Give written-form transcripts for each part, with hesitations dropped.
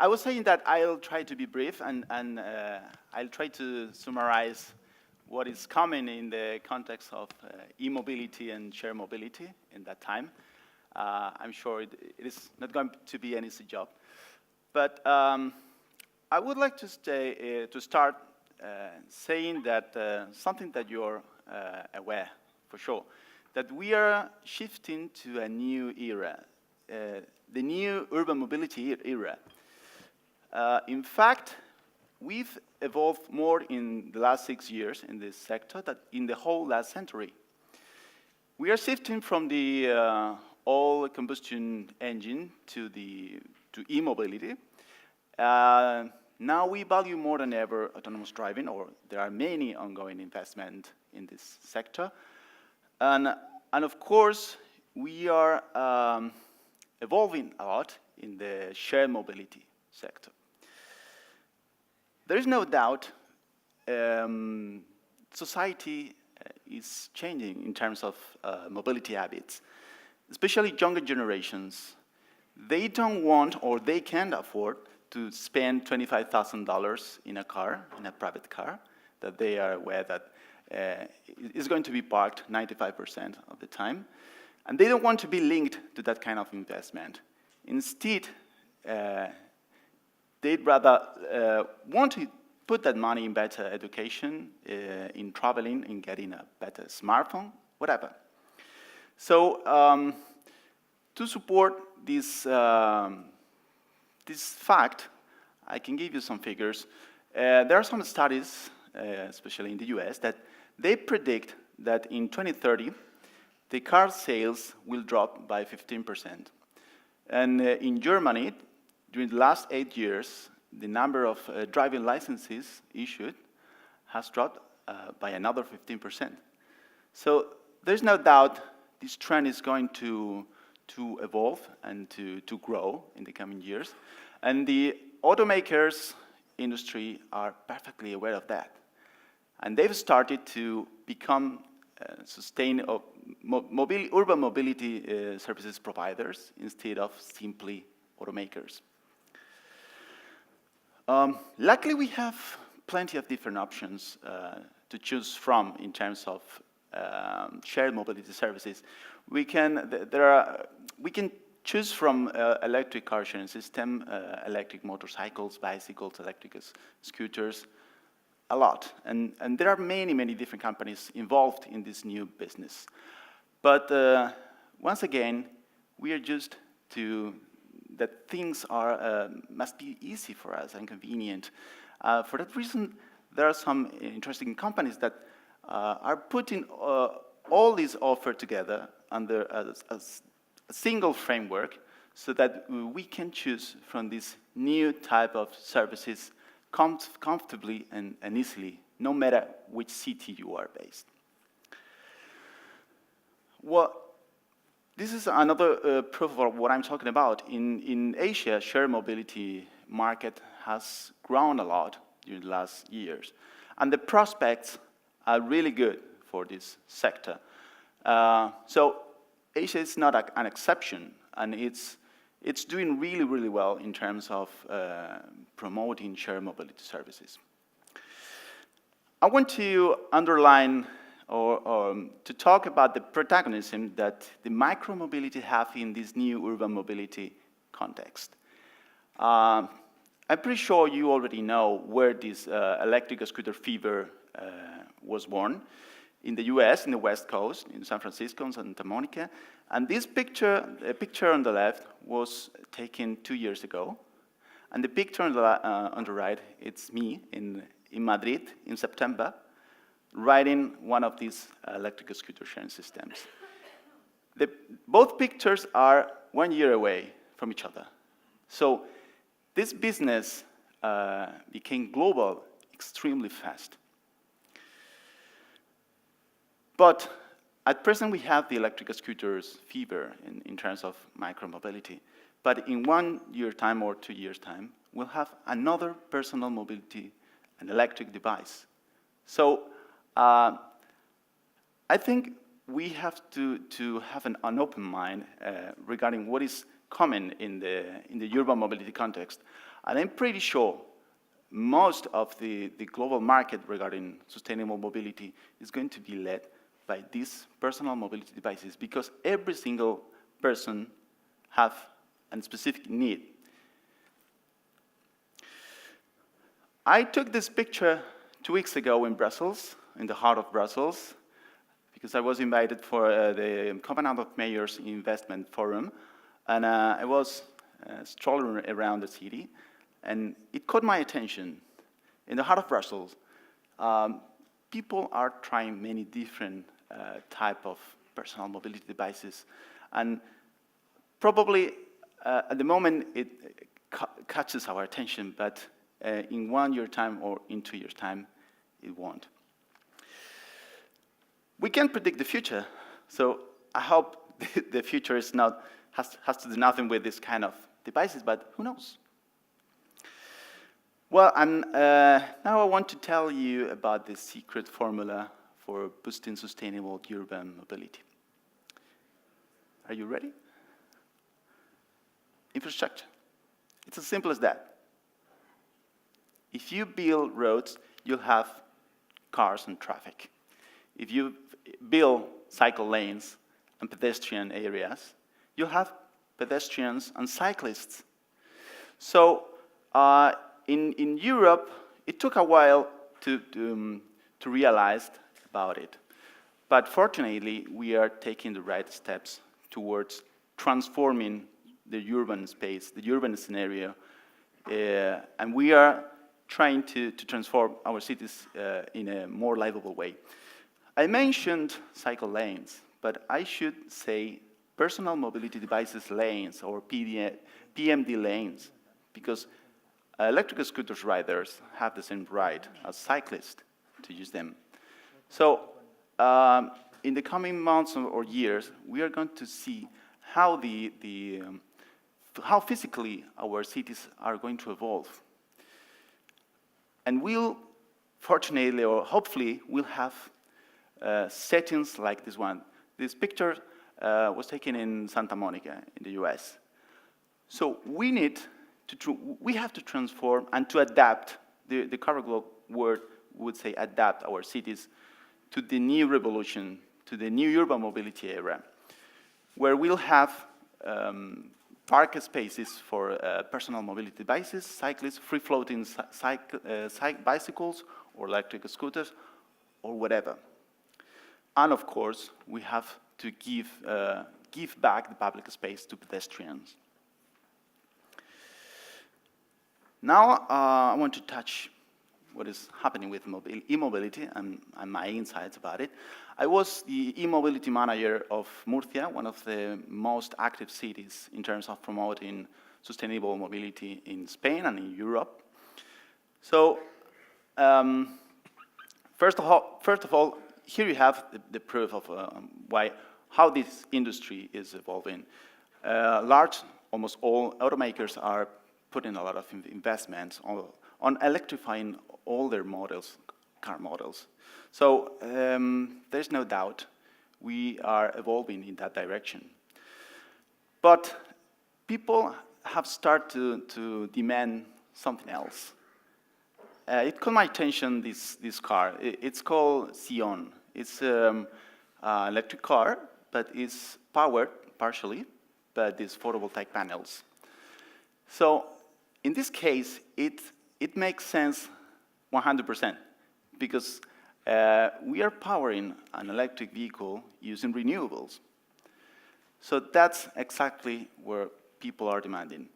I was saying that I'll try to be brief, and I'll try to summarize what is coming in the context of e-mobility and shared mobility in that time. I'm sure it is not going to be an easy job. But I would like to start saying that something that you're aware, for sure, that we are shifting to a new era, the new urban mobility era. In fact, we've evolved more in the last 6 years in this sector than in the whole last century. We are shifting from the all combustion engine to e-mobility. Now we value more than ever autonomous driving, or there are many ongoing investment in this sector. And of course, we are evolving a lot in the shared mobility sector. There is no doubt society is changing in terms of mobility habits, especially younger generations. They don't want or they can't afford to spend $25,000 in a car, in a private car, that they are aware that is going to be parked 95% of the time. And they don't want to be linked to that kind of investment. Instead, they'd rather want to put that money in better education, in traveling, in getting a better smartphone, whatever. So to support this, this fact, I can give you some figures. There are some studies, especially in the US, that they predict that in 2030, the car sales will drop by 15%. And in Germany, during the last 8 years, the number of driving licenses issued has dropped by another 15%. So there's no doubt this trend is going to evolve and to grow in the coming years. And the automakers industry are perfectly aware of that. And they've started to become urban mobility services providers instead of simply automakers. Luckily, we have plenty of different options to choose from in terms of shared mobility services. We can choose from electric car sharing system, electric motorcycles, bicycles, electric scooters, a lot. And there are many, many different companies involved in this new business. But once again, we are used to that things must be easy for us and convenient. For that reason, there are some interesting companies that are putting all these offers together under a single framework so that we can choose from this new type of services comfortably and easily, no matter which city you are based. Well, this is another proof of what I'm talking about. In Asia, shared mobility market has grown a lot during the last years. And the prospects are really good for this sector. So Asia is not an exception, and it's doing really, really well in terms of promoting shared mobility services. I want to underline or to talk about the protagonism that the micro-mobility have in this new urban mobility context. I'm pretty sure you already know where this electric scooter fever was born. In the US, in the West Coast, in San Francisco and Santa Monica. And this picture, the picture on the left, was taken 2 years ago. And the picture on the right, it's me in Madrid in September, riding one of these electric scooter sharing systems. Both pictures are 1 year away from each other. So this business became global extremely fast. But at present, we have the electric scooters fever in terms of micro-mobility. But in 1 year time or 2 years time, we'll have another personal mobility, an electric device. So I think we have to have an open mind regarding what is coming in the urban mobility context. And I'm pretty sure most of the global market regarding sustainable mobility is going to be led by these personal mobility devices, because every single person have a specific need. I took this picture 2 weeks ago in Brussels, in the heart of Brussels, because I was invited for the Covenant of Mayors Investment Forum, and I was strolling around the city, and it caught my attention. In the heart of Brussels, people are trying many different type of personal mobility devices, and probably at the moment it catches our attention, but in 1 year time or in 2 years time, it won't. We can't predict the future, so I hope the future is not has to do nothing with this kind of devices, but who knows? Well, now I want to tell you about the secret formula for boosting sustainable urban mobility. Are you ready? Infrastructure. It's as simple as that. If you build roads, you'll have cars and traffic. If you build cycle lanes and pedestrian areas, you'll have pedestrians and cyclists. So in Europe, it took a while to realize about it. But fortunately, we are taking the right steps towards transforming the urban space, the urban scenario, and we are trying to transform our cities in a more livable way. I mentioned cycle lanes, but I should say personal mobility devices lanes, or PMD lanes, because electric scooters riders have the same right as cyclists to use them. So in the coming months or years, we are going to see how how physically our cities are going to evolve. And we'll, fortunately or hopefully, we'll have settings like this one. This picture was taken in Santa Monica in the US. So we have to transform and to adapt, the current word would say adapt our cities to the new revolution, to the new urban mobility era, where we'll have park spaces for personal mobility devices, cyclists, free-floating bicycles, or electric scooters, or whatever. And of course, we have to give back the public space to pedestrians. Now, I want to touch what is happening with e-mobility and my insights about it. I was the e-mobility manager of Murcia, one of the most active cities in terms of promoting sustainable mobility in Spain and in Europe. So, first of all, here you have the proof of how this industry is evolving. Almost all automakers are putting a lot of investments on electrifying all their car models. So there's no doubt we are evolving in that direction. But people have started to demand something else. It caught my attention, this car. It's called Sion. It's an electric car, but it's powered partially by these photovoltaic panels. So in this case, it makes sense 100%, because we are powering an electric vehicle using renewables. So that's exactly where people are demanding.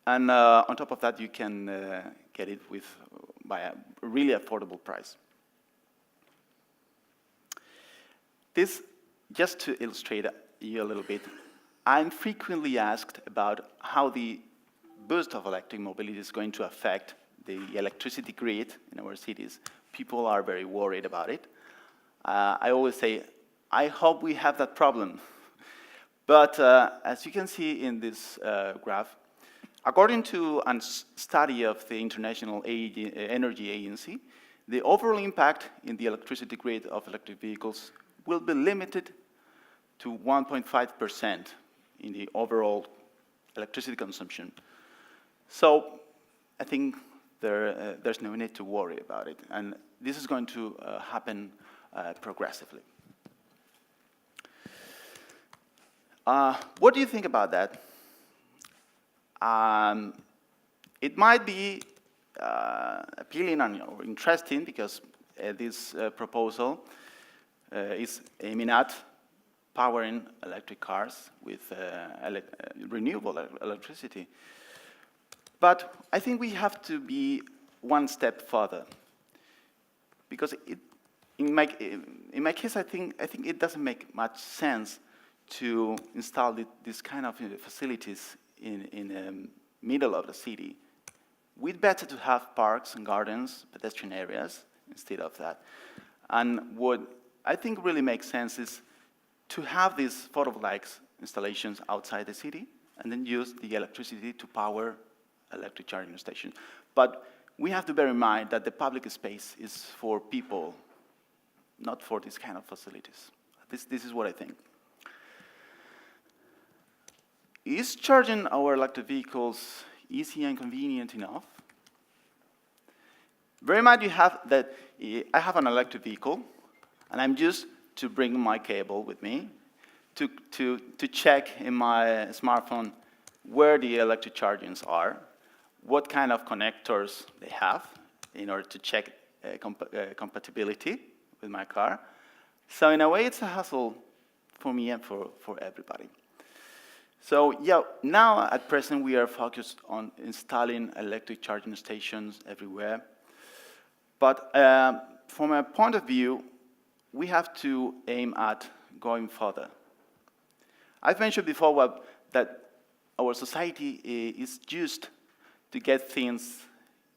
And on top of that, you can get it by a really affordable price. This, just to illustrate you a little bit, I'm frequently asked about how the boost of electric mobility is going to affect the electricity grid in our cities. People are very worried about it. I always say, I hope we have that problem. But as you can see in this graph, according to a study of the International Energy Agency, the overall impact in the electricity grid of electric vehicles will be limited to 1.5% in the overall electricity consumption. So I think there's no need to worry about it. And this is going to happen progressively. What do you think about that? It might be appealing or interesting because this proposal is aiming at powering electric cars with renewable electricity. But I think we have to be one step further, because in my case, I think it doesn't make much sense to install this kind of facilities in the middle of the city. We'd better to have parks and gardens, pedestrian areas, instead of that. And what I think really makes sense is to have these photovoltaic installations outside the city and then use the electricity to power electric charging stations. But we have to bear in mind that the public space is for people, not for this kind of facilities. This is what I think. Is charging our electric vehicles easy and convenient enough? Bear in mind you have that I have an electric vehicle, and I'm used to bring my cable with me to check in my smartphone where the electric chargings are, what kind of connectors they have in order to check compatibility with my car. So in a way, it's a hassle for me and for everybody. So yeah, now at present we are focused on installing electric charging stations everywhere. But from a point of view, we have to aim at going further. I've mentioned before that our society is used to get things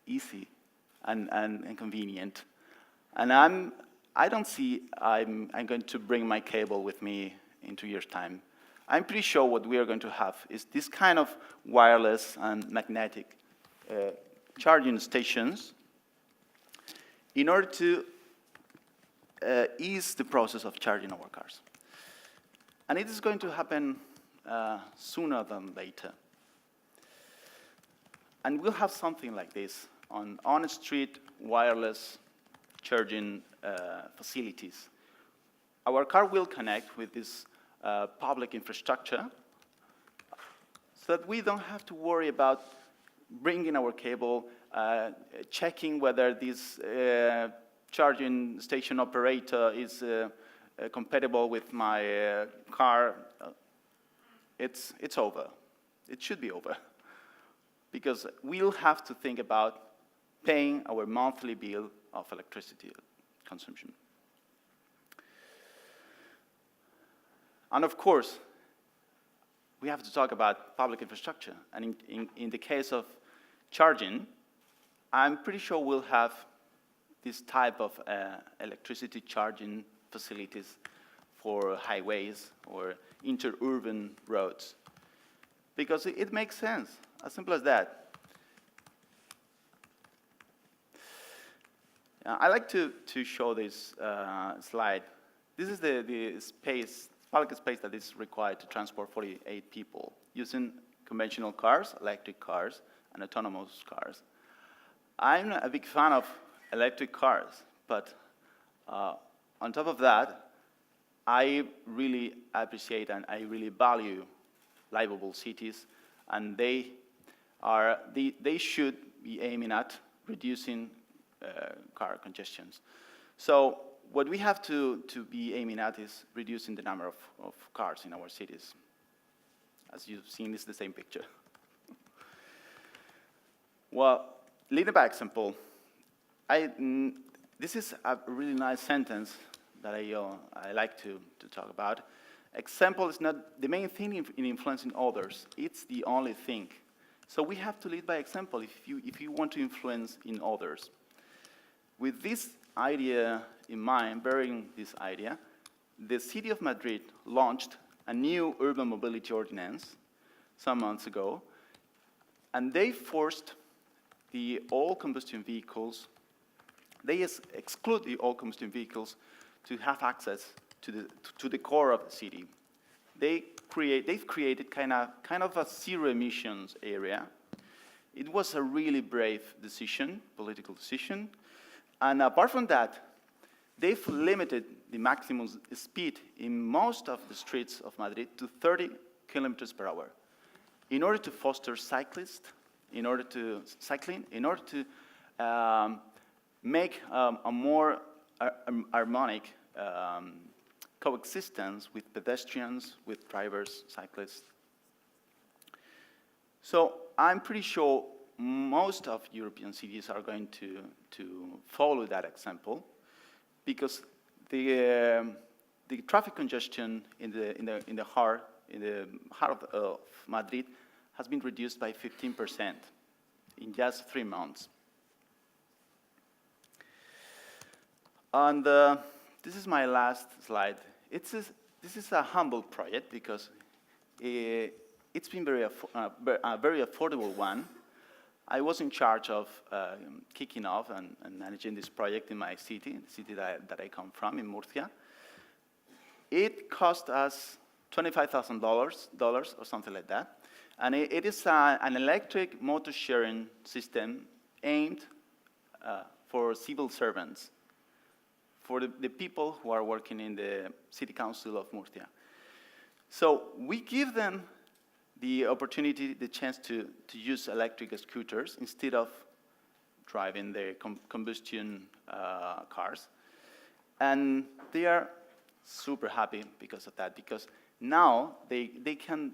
easy and convenient. And I don't see I'm going to bring my cable with me in 2 years' time. I'm pretty sure what we are going to have is this kind of wireless and magnetic charging stations in order to ease the process of charging our cars. And it is going to happen sooner than later. And we'll have something like this on-street wireless charging facilities. Our car will connect with this public infrastructure so that we don't have to worry about bringing our cable, checking whether this charging station operator is compatible with my car. It's over. It should be over. Because we'll have to think about paying our monthly bill of electricity consumption. And of course, we have to talk about public infrastructure. And in the case of charging, I'm pretty sure we'll have this type of electricity charging facilities for highways or interurban roads. Because it makes sense, as simple as that. I like to show this slide. This is the space, public space that is required to transport 48 people using conventional cars, electric cars, and autonomous cars. I'm a big fan of electric cars, but on top of that, I really appreciate and I really value livable cities, and they should be aiming at reducing car congestions. So what we have to be aiming at is reducing the number of cars in our cities. As you've seen, it's the same picture. Well, leading by example, this is a really nice sentence that I like to talk about. Example is not the main thing in influencing others. It's the only thing. So we have to lead by example if you want to influence in others. With this idea in mind, bearing this idea, the city of Madrid launched a new urban mobility ordinance some months ago, and they forced the all combustion vehicles, they exclude the all combustion vehicles to have access to the core of the city. They've created kind of a zero emissions area It was a really brave decision, political decision. And apart from that, they've limited the maximum speed in most of the streets of Madrid to 30 kilometers per hour in order to foster cycling, in order to make a more harmonic coexistence with pedestrians, with drivers, cyclists. So I'm pretty sure most of European cities are going to follow that example, because the traffic congestion in the heart of Madrid has been reduced by 15% in just 3 months. And this is my last slide. This is a humble project because it's been a very affordable one. I was in charge of kicking off and managing this project in my city, the city that I come from, in Murcia. It cost us $25,000 or something like that. And it is an electric motor sharing system aimed for civil servants, for the people who are working in the City Council of Murcia. So we give them the opportunity, the chance to use electric scooters instead of driving their combustion cars. And they are super happy because of that, because now they can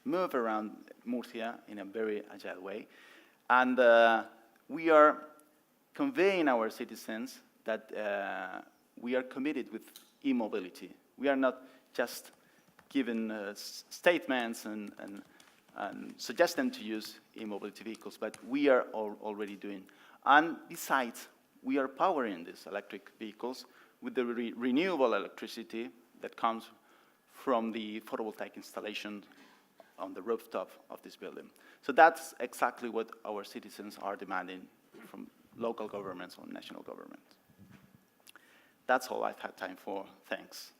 move around Murcia in a very agile way. And we are conveying our citizens that we are committed with e-mobility. We are not just giving statements and suggest them to use e-mobility vehicles, but we are already doing. And besides, we are powering these electric vehicles with the renewable electricity that comes from the photovoltaic installation on the rooftop of this building. So that's exactly what our citizens are demanding from local governments or national governments. That's all I've had time for. Thanks.